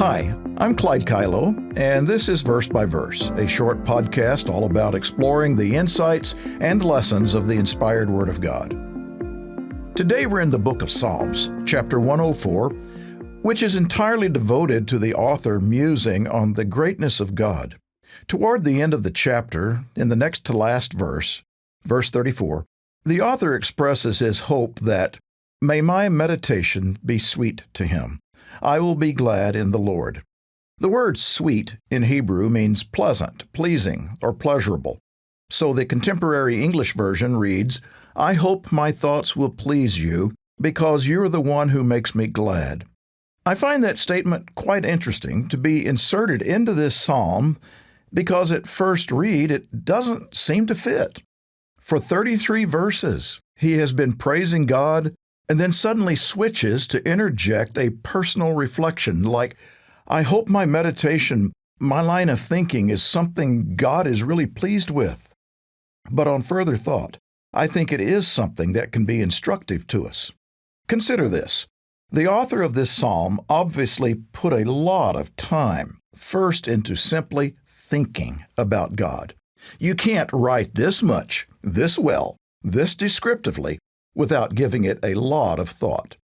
Hi, I'm Clyde Kilough, and this is Verse by Verse, a short podcast all about exploring the insights and lessons of the inspired Word of God. Today we're in the book of Psalms, chapter 104, which is entirely devoted to the author musing on the greatness of God. Toward the end of the chapter, in the next to last verse, verse 34, the author expresses his hope that, "May my meditation be sweet to him. I will be glad in the Lord." The word sweet in Hebrew means pleasant, pleasing, or pleasurable. So the contemporary English version reads, "I hope my thoughts will please you, because you're the one who makes me glad." I find that statement quite interesting to be inserted into this psalm because at first read it doesn't seem to fit. For 33 verses, he has been praising God and then suddenly switches to interject a personal reflection like, "I hope my meditation, my line of thinking is something God is really pleased with." But on further thought, I think it is something that can be instructive to us. Consider this. The author of this psalm obviously put a lot of time first into simply thinking about God. You can't write this much, this well, this descriptively, without giving it a lot of thought.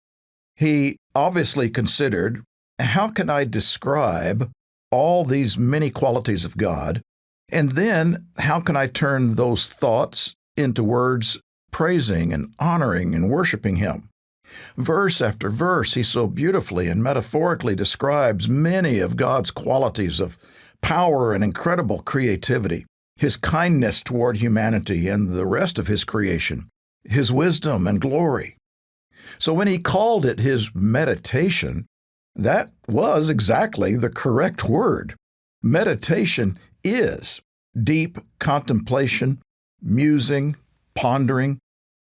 He obviously considered, how can I describe all these many qualities of God? And then how can I turn those thoughts into words praising and honoring and worshiping Him? Verse after verse, he so beautifully and metaphorically describes many of God's qualities of power and incredible creativity, His kindness toward humanity and the rest of His creation, His wisdom and glory. So when he called it his meditation, that was exactly the correct word. Meditation is deep contemplation, musing, pondering,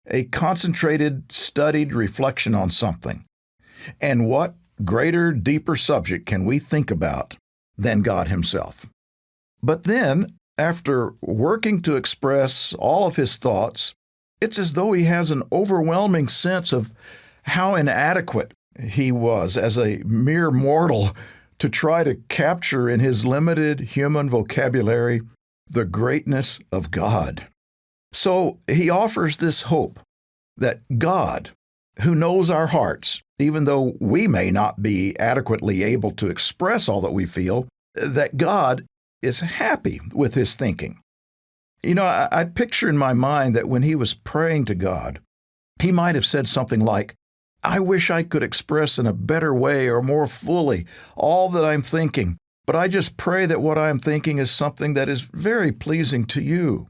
a concentrated, studied reflection on something. And what greater, deeper subject can we think about than God Himself? But then, after working to express all of his thoughts, it's as though he has an overwhelming sense of how inadequate he was as a mere mortal to try to capture in his limited human vocabulary the greatness of God. So he offers this hope that God, who knows our hearts, even though we may not be adequately able to express all that we feel, that God is happy with his thinking. You know, I picture in my mind that when he was praying to God, he might have said something like, "I wish I could express in a better way or more fully all that I'm thinking, but I just pray that what I'm thinking is something that is very pleasing to you."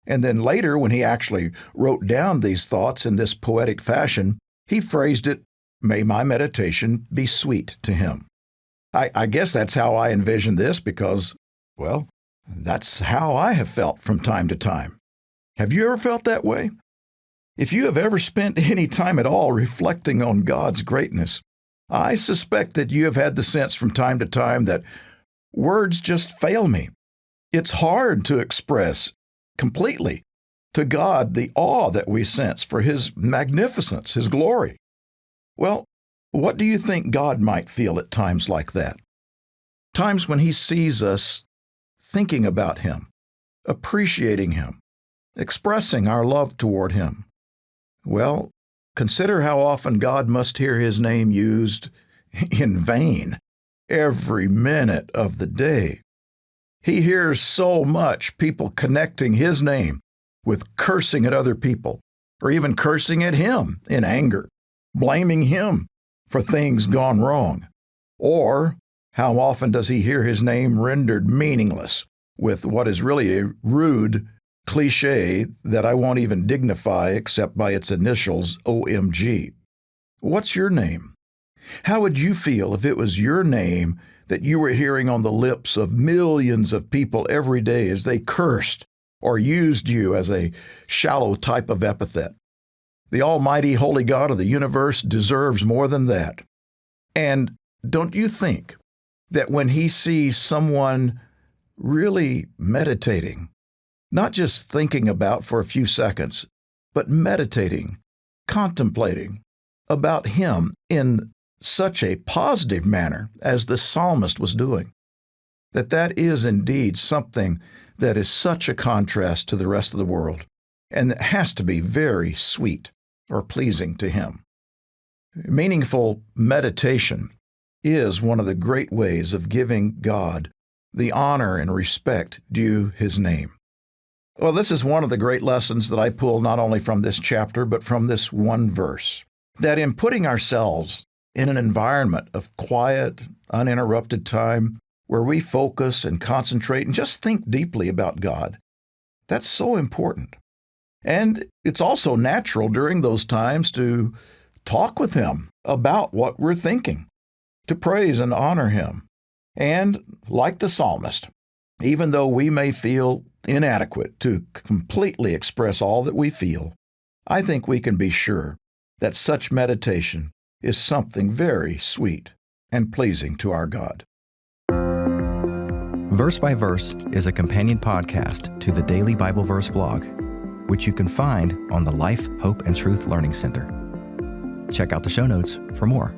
And then later, when he actually wrote down these thoughts in this poetic fashion, he phrased it, "May my meditation be sweet to him." I guess that's how I envision this because, well, that's how I have felt from time to time. Have you ever felt that way? If you have ever spent any time at all reflecting on God's greatness, I suspect that you have had the sense from time to time that words just fail me. It's hard to express completely to God the awe that we sense for His magnificence, His glory. Well, what do you think God might feel at times like that? Times when He sees us thinking about Him, appreciating Him, expressing our love toward Him. Well, consider how often God must hear His name used in vain every minute of the day. He hears so much people connecting His name with cursing at other people, or even cursing at Him in anger, blaming Him for things gone wrong. Or how often does He hear His name rendered meaningless with what is really a rude cliche that I won't even dignify except by its initials, OMG. What's your name? How would you feel if it was your name that you were hearing on the lips of millions of people every day as they cursed or used you as a shallow type of epithet? The almighty holy God of the universe deserves more than that. And don't you think that when He sees someone really meditating, not just thinking about for a few seconds, but meditating, contemplating about Him in such a positive manner as the psalmist was doing, that is indeed something that is such a contrast to the rest of the world, and that has to be very sweet or pleasing to Him. Meaningful meditation is one of the great ways of giving God the honor and respect due His name. Well, this is one of the great lessons that I pull not only from this chapter, but from this one verse, that in putting ourselves in an environment of quiet, uninterrupted time where we focus and concentrate and just think deeply about God, that's so important. And it's also natural during those times to talk with Him about what we're thinking, to praise and honor Him. And like the psalmist, even though we may feel inadequate to completely express all that we feel, I think we can be sure that such meditation is something very sweet and pleasing to our God. Verse by Verse is a companion podcast to the Daily Bible Verse blog, which you can find on the Life, Hope, and Truth Learning Center. Check out the show notes for more.